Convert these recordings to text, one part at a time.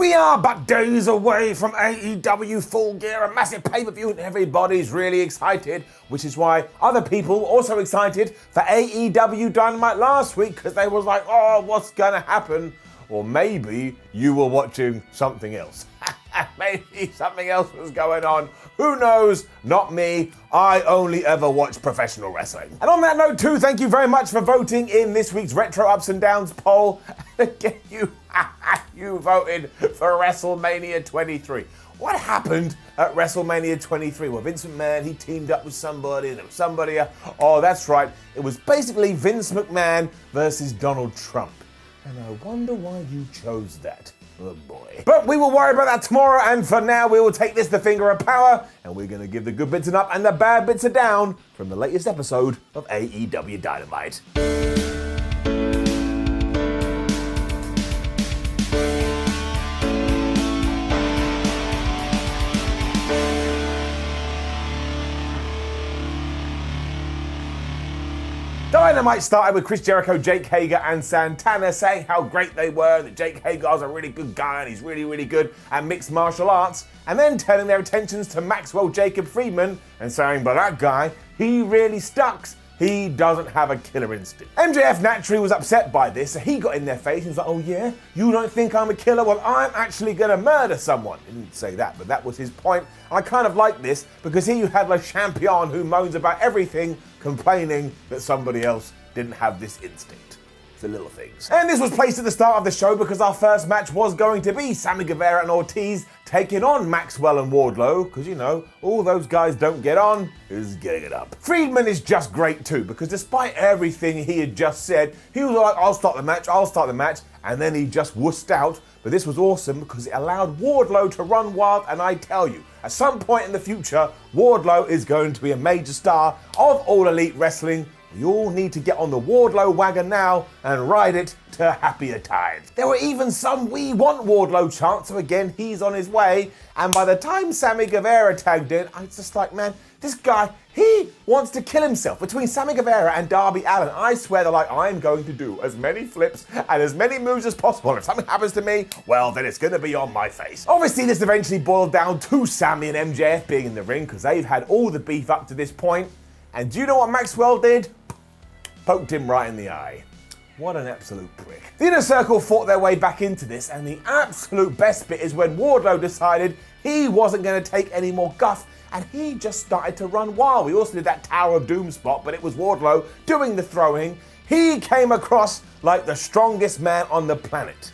We are but days away from AEW Full Gear, a massive pay-per-view, and everybody's really excited, which is why other people were also excited for AEW Dynamite last week, because they was like, oh, what's gonna happen? Or maybe you were watching something else. Maybe something else was going on. Who knows? Not me. I only ever watch professional wrestling. And on that note too, thank you very much for voting in this week's Retro Ups and Downs poll. Again, you voted for WrestleMania 23. What happened at WrestleMania 23? Well, Vince McMahon, he teamed up with somebody, and there was somebody, oh, that's right. It was basically Vince McMahon versus Donald Trump. And I wonder why you chose that. Oh boy. But we will worry about that tomorrow, and for now we will take this the finger of power, and we're going to give the good bits and up and the bad bits are down from the latest episode of AEW Dynamite. Dynamite started with Chris Jericho, Jake Hager, and Santana saying how great they were, that Jake Hager's a really good guy and he's really, really good at mixed martial arts, and then turning their attentions to Maxwell Jacob Friedman and saying, but that guy, he really sucks. He doesn't have a killer instinct. MJF naturally was upset by this, so he got in their face and was like, oh yeah, you don't think I'm a killer? Well, I'm actually gonna murder someone. He didn't say that, but that was his point. I kind of like this, because here you had Le Champion who moans about everything, complaining that somebody else didn't have this instinct. The little things. And this was placed at the start of the show because our first match was going to be Sami Guevara and Ortiz taking on Maxwell and Wardlow, because you know, all those guys don't get on, who's getting it up. Friedman is just great too, because despite everything he had just said, he was like, I'll start the match, and then he just wussed out. But this was awesome because it allowed Wardlow to run wild, and I tell you, at some point in the future, Wardlow is going to be a major star of All Elite Wrestling. We all need to get on the Wardlow wagon now and ride it to happier times. There were even some "We Want Wardlow" chants, so again, he's on his way. And by the time Sami Guevara tagged in, I was just like, man, this guy, he wants to kill himself. Between Sami Guevara and Darby Allin, I swear they're like, I'm going to do as many flips and as many moves as possible. And if something happens to me, well, then it's going to be on my face. Obviously, this eventually boiled down to Sami and MJF being in the ring, because they've had all the beef up to this point. And do you know what Maxwell did? Poked him right in the eye. What an absolute prick. The Inner Circle fought their way back into this, and the absolute best bit is when Wardlow decided he wasn't going to take any more guff, and he just started to run wild. We also did that Tower of Doom spot, but it was Wardlow doing the throwing. He came across like the strongest man on the planet.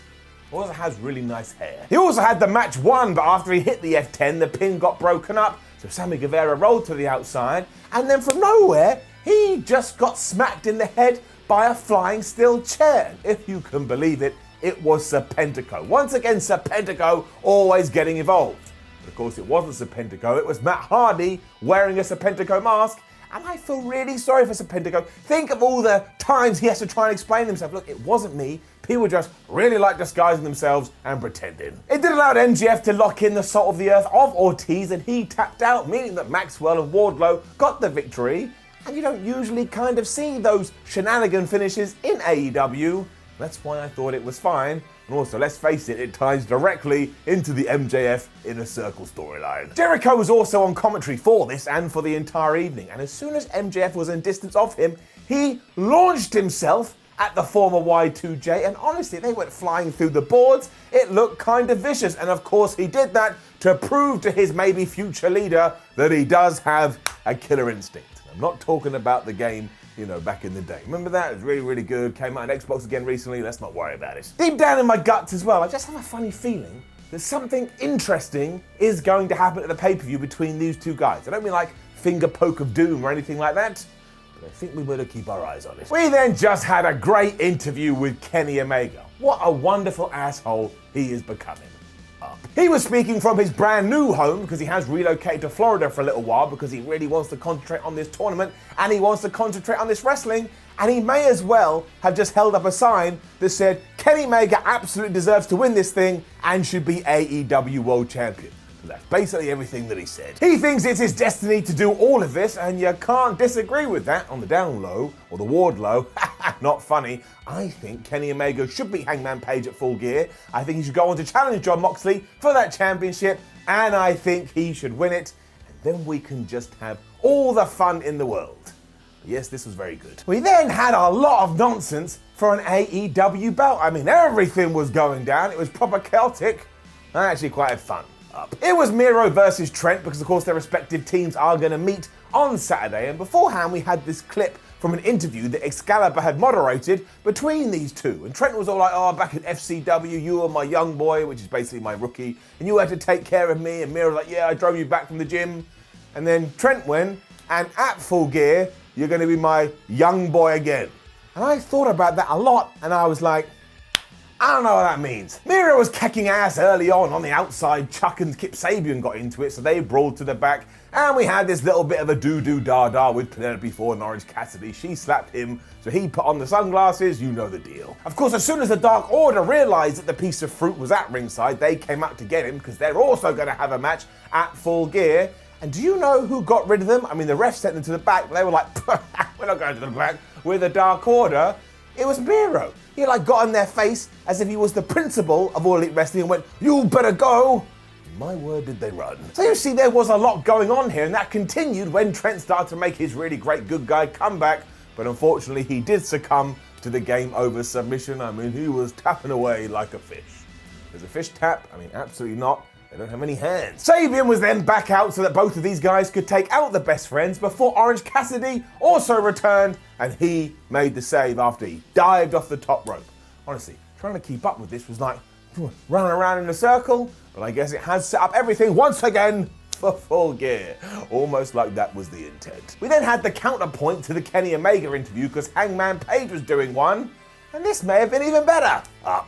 Also has really nice hair. He also had the match won, but after he hit the F10, the pin got broken up, so Sami Guevara rolled to the outside, and then from nowhere, he just got smacked in the head by a flying steel chair. If you can believe it, it was Serpentico. Once again, Serpentico always getting involved. But of course, it wasn't Serpentico, it was Matt Hardy wearing a Serpentico mask, and I feel really sorry for Serpentico. Think of all the times he has to try and explain himself. Look, it wasn't me. People just really like disguising themselves and pretending. It did allow MJF to lock in the salt of the earth of Ortiz, and he tapped out, meaning that Maxwell and Wardlow got the victory. And you don't usually kind of see those shenanigan finishes in AEW. That's why I thought it was fine. And also, let's face it, it ties directly into the MJF Inner Circle storyline. Jericho was also on commentary for this and for the entire evening. And as soon as MJF was in distance of him, he launched himself at the former Y2J. And honestly, they went flying through the boards. It looked kind of vicious. And of course, he did that to prove to his maybe future leader that he does have a killer instinct. I'm not talking about the game, you know, back in the day. Remember that? It was really, really good. Came out on Xbox again recently. Let's not worry about it. Deep down in my guts as well, I just have a funny feeling that something interesting is going to happen at the pay-per-view between these two guys. I don't mean like finger poke of doom or anything like that, but I think we better keep our eyes on it. We then just had a great interview with Kenny Omega. What a wonderful asshole he is becoming. He was speaking from his brand new home because he has relocated to Florida for a little while because he really wants to concentrate on this tournament and he wants to concentrate on this wrestling, and he may as well have just held up a sign that said Kenny Omega absolutely deserves to win this thing and should be AEW World Champion. That's basically everything that he said. He thinks it's his destiny to do all of this, and you can't disagree with that on the down low, or the Wardlow. Not funny. I think Kenny Omega should beat Hangman Page at Full Gear. I think he should go on to challenge Jon Moxley for that championship, and I think he should win it, and then we can just have all the fun in the world. Yes, this was very good. We then had a lot of nonsense for an AEW belt. I mean, everything was going down. It was proper chaotic. I actually quite had fun. It was Miro versus Trent because, of course, their respective teams are going to meet on Saturday. And beforehand, we had this clip from an interview that Excalibur had moderated between these two. And Trent was all like, oh, back at FCW, you were my young boy, which is basically my rookie, and you had to take care of me. And Miro was like, yeah, I drove you back from the gym. And then Trent went, and at Full Gear, you're going to be my young boy again. And I thought about that a lot, and I was like, I don't know what that means. Miro was kicking ass early on the outside. Chuck and Kip Sabian got into it, so they brawled to the back. And we had this little bit of a doo-doo-da-da with Penelope Ford and Orange Cassidy. She slapped him, so he put on the sunglasses. You know the deal. Of course, as soon as the Dark Order realized that the piece of fruit was at ringside, they came out to get him because they're also going to have a match at Full Gear. And do you know who got rid of them? I mean, the refs sent them to the back, but they were like, we're not going to the back. We're the Dark Order. It was Miro. He got in their face as if he was the principal of All Elite Wrestling and went, you better go. My word, did they run. So you see, there was a lot going on here, and that continued when Trent started to make his really great good guy comeback. But unfortunately, he did succumb to the game over submission. I mean, he was tapping away like a fish. There's a fish tap? I mean, absolutely not. They don't have any hands. Sabian was then back out so that both of these guys could take out the best friends before Orange Cassidy also returned, and he made the save after he dived off the top rope. Honestly, trying to keep up with this was like running around in a circle, but I guess it has set up everything once again for Full Gear. Almost like that was the intent. We then had the counterpoint to the Kenny Omega interview because Hangman Page was doing one, and this may have been even better.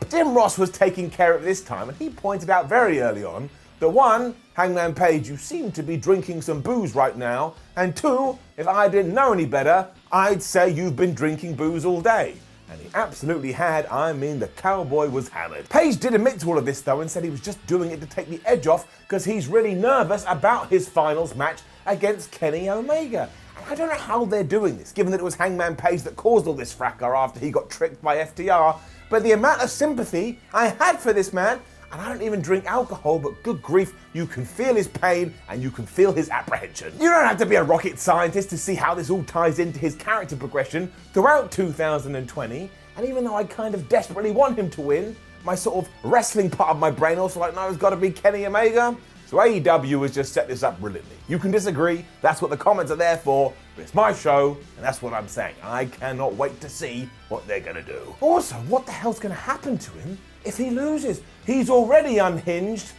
Jim Ross was taking care of it this time, and he pointed out very early on that one, Hangman Page, you seem to be drinking some booze right now, and two, if I didn't know any better, I'd say you've been drinking booze all day. And he absolutely had. I mean, the cowboy was hammered. Page did admit to all of this though and said he was just doing it to take the edge off because he's really nervous about his finals match against Kenny Omega. And I don't know how they're doing this, given that it was Hangman Page that caused all this fracas after he got tricked by FTR, but the amount of sympathy I had for this man, and I don't even drink alcohol, but good grief, you can feel his pain and you can feel his apprehension. You don't have to be a rocket scientist to see how this all ties into his character progression throughout 2020. And even though I kind of desperately want him to win, my sort of wrestling part of my brain also like, no, it's got to be Kenny Omega. So AEW has just set this up brilliantly. You can disagree, that's what the comments are there for, but it's my show, and that's what I'm saying. I cannot wait to see what they're gonna do. Also, what the hell's gonna happen to him if he loses? He's already unhinged.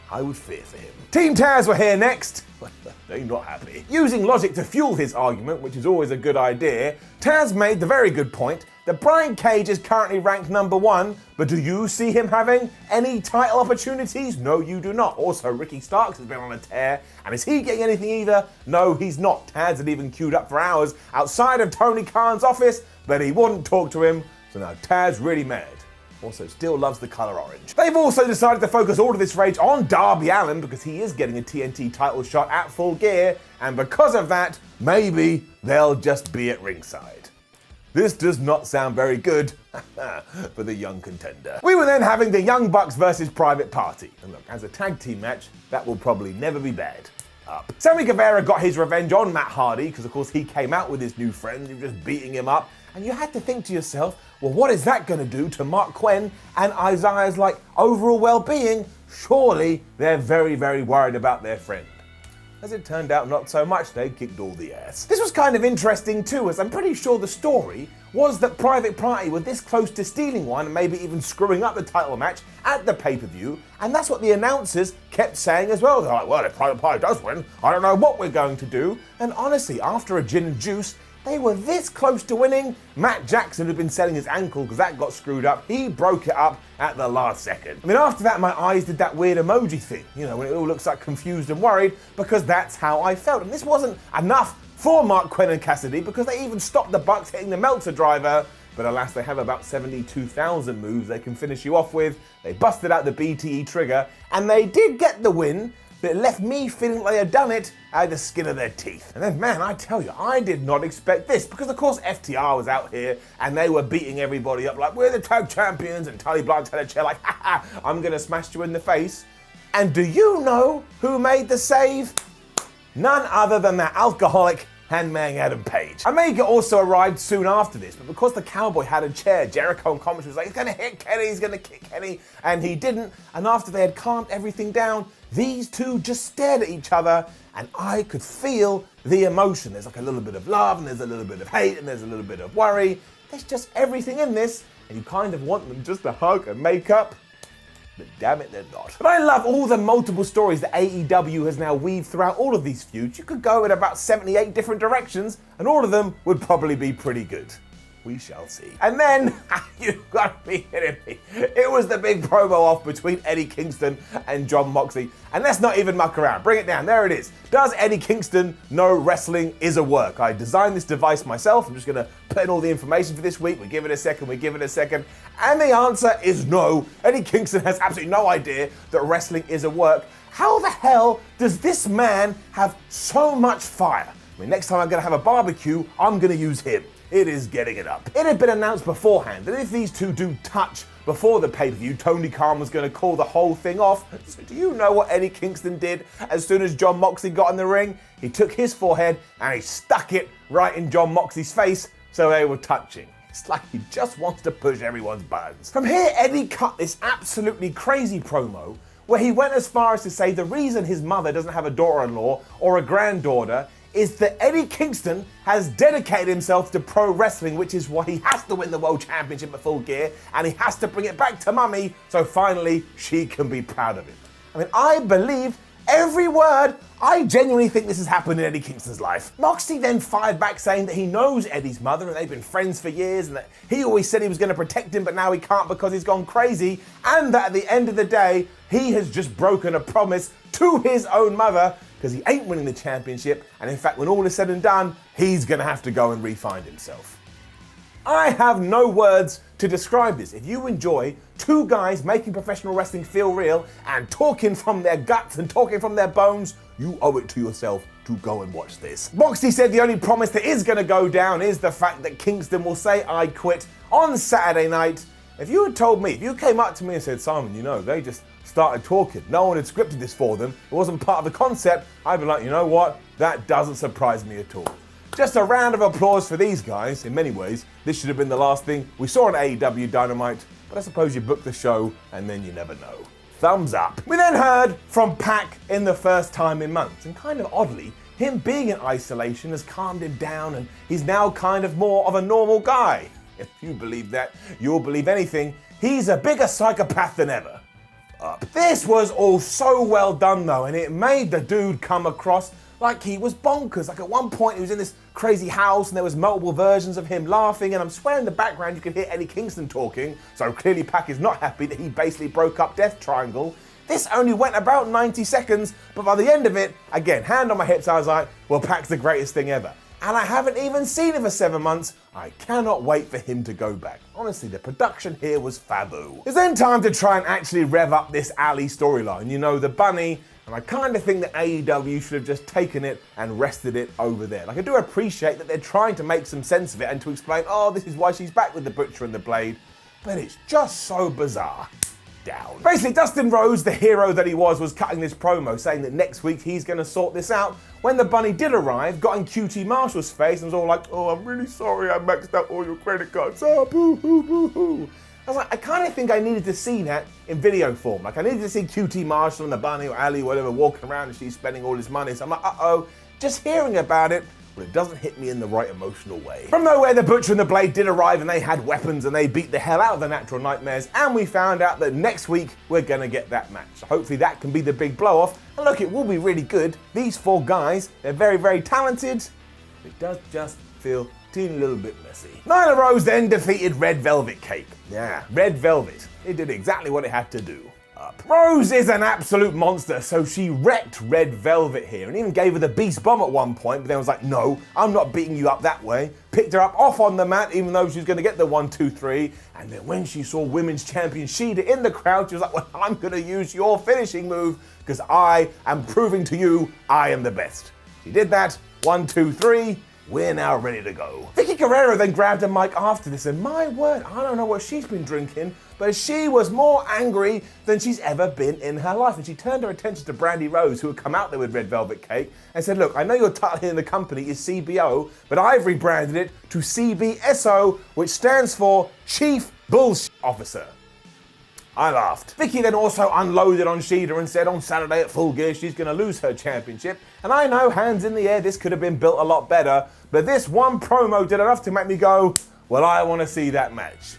I would fear for him. Team Taz were here next. They're not happy. Using logic to fuel his argument, which is always a good idea, Taz made the very good point that Brian Cage is currently ranked number 1, but do you see him having any title opportunities? No, you do not. Also, Ricky Starks has been on a tear, and is he getting anything either? No, he's not. Taz had even queued up for hours outside of Tony Khan's office, but he wouldn't talk to him, so now Taz really mad. Also still loves the colour orange. They've also decided to focus all of this rage on Darby Allin because he is getting a TNT title shot at Full Gear, and because of that, maybe they'll just be at ringside. This does not sound very good for the young contender. We were then having the Young Bucks versus Private Party. And look, as a tag team match, that will probably never be bad. Sami Guevara got his revenge on Matt Hardy because, of course, he came out with his new friends who were just beating him up. And you had to think to yourself, well, what is that going to do to Mark Quinn and Isaiah's overall well-being? Surely they're very, very worried about their friend. As it turned out, not so much. They kicked all the ass. This was kind of interesting too, as I'm pretty sure the story was that Private Party were this close to stealing one and maybe even screwing up the title match at the pay-per-view, and that's what the announcers kept saying as well. They're like, well, if Private Party does win, I don't know what we're going to do. And honestly, after a gin and juice, they were this close to winning. Matt Jackson, who'd been selling his ankle because that got screwed up, he broke it up at the last second. I mean, after that, my eyes did that weird emoji thing, you know, when it all looks like confused and worried, because that's how I felt. And this wasn't enough for Mark Quinn and Cassidy because they even stopped the Bucks hitting the Meltzer driver. But alas, they have about 72,000 moves they can finish you off with. They busted out the BTE trigger, and they did get the win but it left me feeling like they had done it out of the skin of their teeth. And then, man, I tell you, I did not expect this, because of course FTR was out here and they were beating everybody up like, we're the tag champions, and Tully Blanche had a chair like, ha ha, I'm gonna smash you in the face. And do you know who made the save? None other than that alcoholic Hangman Adam Page. Omega also arrived soon after this, but because the Cowboy had a chair, Jericho and commentary was like, he's gonna hit Kenny, he's gonna kick Kenny, and he didn't. And after they had calmed everything down, these two just stared at each other, and I could feel the emotion. There's like a little bit of love, and there's a little bit of hate, and there's a little bit of worry. There's just everything in this, and you kind of want them just to hug and make up. But damn it, they're not. But I love all the multiple stories that AEW has now weaved throughout all of these feuds. You could go in about 78 different directions, and all of them would probably be pretty good. We shall see. And then, you got me kidding me. It was the big promo off between Eddie Kingston and Jon Moxley. And let's not even muck around. Bring it down. There it is. Does Eddie Kingston know wrestling is a work? I designed this device myself. I'm just going to put in all the information for this week. We give it a second. And the answer is no. Eddie Kingston has absolutely no idea that wrestling is a work. How the hell does this man have so much fire? I mean, next time I'm going to have a barbecue, I'm going to use him. It is getting it up. It had been announced beforehand that if these two do touch before the pay-per-view, Tony Khan was going to call the whole thing off. So do you know what Eddie Kingston did as soon as Jon Moxley got in the ring? He took his forehead and he stuck it right in Jon Moxley's face so they were touching. It's like he just wants to push everyone's buttons. From here, Eddie cut this absolutely crazy promo where he went as far as to say the reason his mother doesn't have a daughter-in-law or a granddaughter is that Eddie Kingston has dedicated himself to pro wrestling, which is why he has to win the World Championship at Full Gear, and he has to bring it back to Mummy so finally she can be proud of him. I mean, I believe every word. I genuinely think this has happened in Eddie Kingston's life. Moxley then fired back saying that he knows Eddie's mother and they've been friends for years, and that he always said he was going to protect him, but now he can't because he's gone crazy, and that at the end of the day, he has just broken a promise to his own mother because he ain't winning the championship, and in fact, when all is said and done, he's gonna have to go and re-find himself. I have no words to describe this. If you enjoy two guys making professional wrestling feel real and talking from their guts and talking from their bones, you owe it to yourself to go and watch this. Moxley said the only promise that is gonna go down is the fact that Kingston will say I quit on Saturday night. If you had told me, if you came up to me and said, Simon, you know, they just started talking, no one had scripted this for them, it wasn't part of the concept, I'd be like, you know what, that doesn't surprise me at all. Just a round of applause for these guys. In many ways, this should have been the last thing we saw on AEW Dynamite, but I suppose you book the show and then you never know. Thumbs up. We then heard from Pac in the first time in months, and kind of oddly, him being in isolation has calmed him down and he's now kind of more of a normal guy. If you believe that, you'll believe anything. He's a bigger psychopath than ever. This was all so well done though, and it made the dude come across like he was bonkers. Like at one point he was in this crazy house and there was multiple versions of him laughing, and I'm swearing in the background you could hear Eddie Kingston talking, so clearly Pac is not happy that he basically broke up Death Triangle. This only went about 90 seconds, but by the end of it, again, hand on my hips, I was like, well, Pac's the greatest thing ever. And I haven't even seen him for 7 months. I cannot wait for him to go back. Honestly, the production here was fabu. It's then time to try and actually rev up this Ali storyline. You know, the bunny, and I kind of think that AEW should have just taken it and rested it over there. Like, I do appreciate that they're trying to make some sense of it and to explain, oh, this is why she's back with the Butcher and the Blade, but it's just so bizarre. Down. Basically, Dustin Rhodes, the hero that he was cutting this promo saying that next week he's going to sort this out. When the bunny did arrive, got in QT Marshall's face and was all like, oh, I'm really sorry I maxed out all your credit cards. Oh, boo hoo, boo hoo. I was like, I kind of think I needed to see that in video form. Like, I needed to see QT Marshall and the bunny or Ali, whatever, walking around and she's spending all his money. So I'm like, uh-oh, just hearing about it, but it doesn't hit me in the right emotional way. From nowhere, the Butcher and the Blade did arrive and they had weapons and they beat the hell out of the Natural Nightmares, and we found out that next week we're gonna get that match. So hopefully that can be the big blow off, and look, it will be really good. These four guys, they're very, very talented. It does just feel a teeny little bit messy. Nyla Rose then defeated Red Velvet Cake. Yeah, Red Velvet. It did exactly what it had to do. up. Rose is an absolute monster, so she wrecked Red Velvet here and even gave her the Beast Bomb at one point, but then was like, no, I'm not beating you up that way. Picked her up off on the mat, even though she was going to get the 1, 2, 3. And then when she saw Women's Champion Shida in the crowd, she was like, well, I'm going to use your finishing move because I am proving to you I am the best. She did that. 1, 2, 3. We're now ready to go. Vicky Guerrero then grabbed a mic after this, and my word, I don't know what she's been drinking, but she was more angry than she's ever been in her life. And she turned her attention to Brandy Rose, who had come out there with Red Velvet Cake, and said, look, I know your title here in the company is CBO, but I've rebranded it to CBSO, which stands for Chief Bullshit Officer. I laughed. Vicky then also unloaded on Shida and said on Saturday at Full Gear she's going to lose her championship. And I know, hands in the air, this could have been built a lot better, but this one promo did enough to make me go, well, I want to see that match.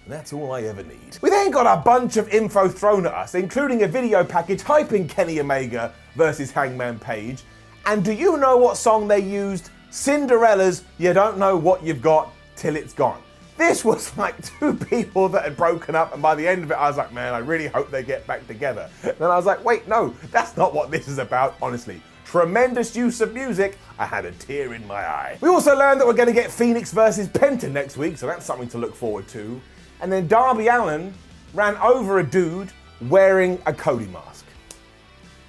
And that's all I ever need. We then got a bunch of info thrown at us, including a video package hyping Kenny Omega versus Hangman Page. And do you know what song they used? Cinderella's You Don't Know What You've Got Till It's Gone. This was like two people that had broken up, and by the end of it, I was like, man, I really hope they get back together. Then I was like, wait, no, that's not what this is about, honestly. Tremendous use of music. I had a tear in my eye. We also learned that we're going to get Phoenix versus Penta next week, so that's something to look forward to. And then Darby Allin ran over a dude wearing a Cody mask.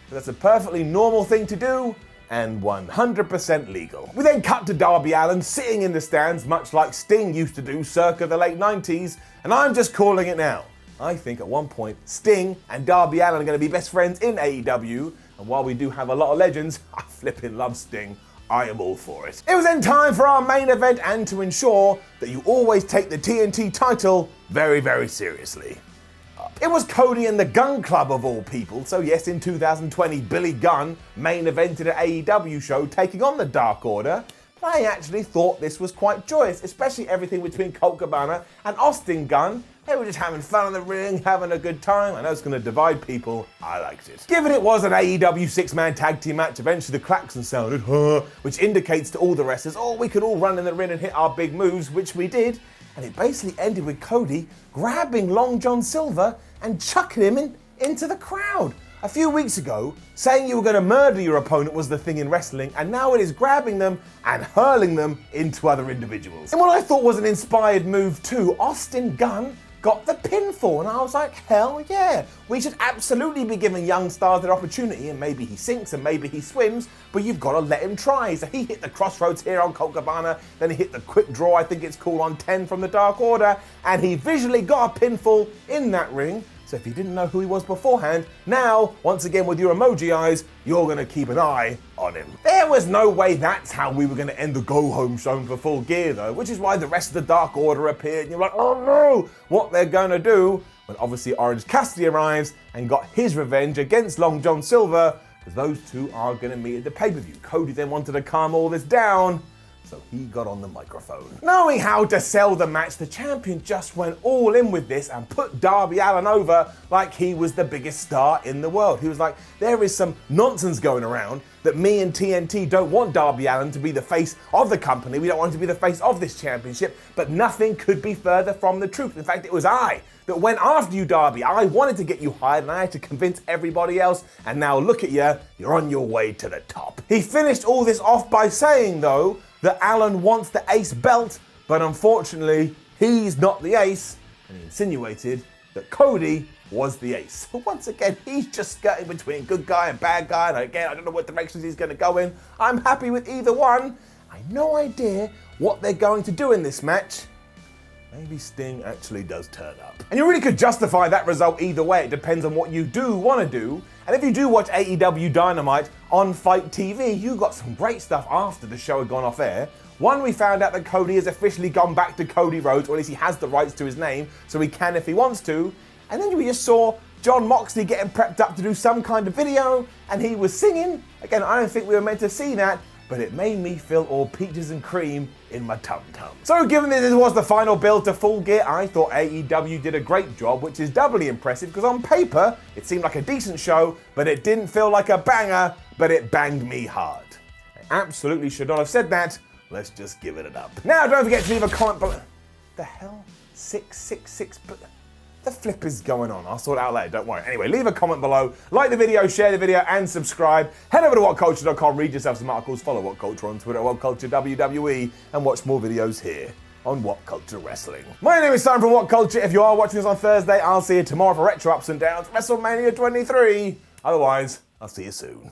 So that's a perfectly normal thing to do, and 100% legal. We then cut to Darby Allin sitting in the stands, much like Sting used to do circa the late 90s, and I'm just calling it now. I think at one point, Sting and Darby Allin are going to be best friends in AEW, and while we do have a lot of legends, I flipping love Sting. I am all for it. It was then time for our main event, and to ensure that you always take the TNT title very, very seriously. It was Cody and the Gun Club of all people, so yes, in 2020, Billy Gunn main evented an AEW show taking on the Dark Order, but I actually thought this was quite joyous, especially everything between Colt Cabana and Austin Gunn. They were just having fun in the ring, having a good time. I know it's going to divide people. I liked it. Given it was an AEW 6-man tag team match, eventually the klaxon sounded, which indicates to all the wrestlers, oh, we could all run in the ring and hit our big moves, which we did. And it basically ended with Cody grabbing Long John Silver and chucking him into the crowd. A few weeks ago, saying you were going to murder your opponent was the thing in wrestling, and now it is grabbing them and hurling them into other individuals. And what I thought was an inspired move too, Austin Gunn got the pinfall, and I was like, hell yeah. We should absolutely be giving young stars their opportunity, and maybe he sinks and maybe he swims, but you've got to let him try. So he hit the crossroads here on Colt Cabana, then he hit the quick draw, I think it's called, on 10 from the Dark Order, and he visually got a pinfall in that ring. So if you didn't know who he was beforehand, now, once again with your emoji eyes, you're going to keep an eye on him. There was no way that's how we were going to end the go-home show for Full Gear though, which is why the rest of the Dark Order appeared, and you're like, oh no, what they're going to do, when obviously Orange Cassidy arrives and got his revenge against Long John Silver, because those two are going to meet at the pay-per-view. Cody then wanted to calm all this down, so he got on the microphone. Knowing how to sell the match, the champion just went all in with this and put Darby Allin over like he was the biggest star in the world. He was like, there is some nonsense going around that me and TNT don't want Darby Allin to be the face of the company. We don't want him to be the face of this championship, but nothing could be further from the truth. In fact, it was I that went after you, Darby. I wanted to get you hired and I had to convince everybody else, and now look at you, you're on your way to the top. He finished all this off by saying, though, that Allin wants the ace belt, but unfortunately, he's not the ace, and he insinuated that Cody was the ace. But once again, he's just skirting between good guy and bad guy, and again, I don't know what directions he's going to go in. I'm happy with either one. I have no idea what they're going to do in this match. Maybe Sting actually does turn up. And you really could justify that result either way. It depends on what you do want to do. And if you do watch AEW Dynamite on Fight TV, you got some great stuff after the show had gone off air. One, we found out that Cody has officially gone back to Cody Rhodes, or at least he has the rights to his name, so he can if he wants to. And then we just saw John Moxley getting prepped up to do some kind of video, and he was singing. Again, I don't think we were meant to see that, but it made me feel all peaches and cream in my tum-tum. So given that this was the final build to Full Gear, I thought AEW did a great job, which is doubly impressive because on paper, it seemed like a decent show, but it didn't feel like a banger, but it banged me hard. I absolutely should not have said that. Let's just give it up. Now, don't forget to leave a comment below. The hell? 666... the flip is going on? I'll sort it out later, don't worry. Anyway, leave a comment below, like the video, share the video, and subscribe. Head over to WhatCulture.com, read yourself some articles, follow WhatCulture on Twitter, WhatCulture WWE, and watch more videos here on WhatCulture Wrestling. My name is Simon from WhatCulture. If you are watching this on Thursday, I'll see you tomorrow for Retro Ups and Downs, WrestleMania 23. Otherwise, I'll see you soon.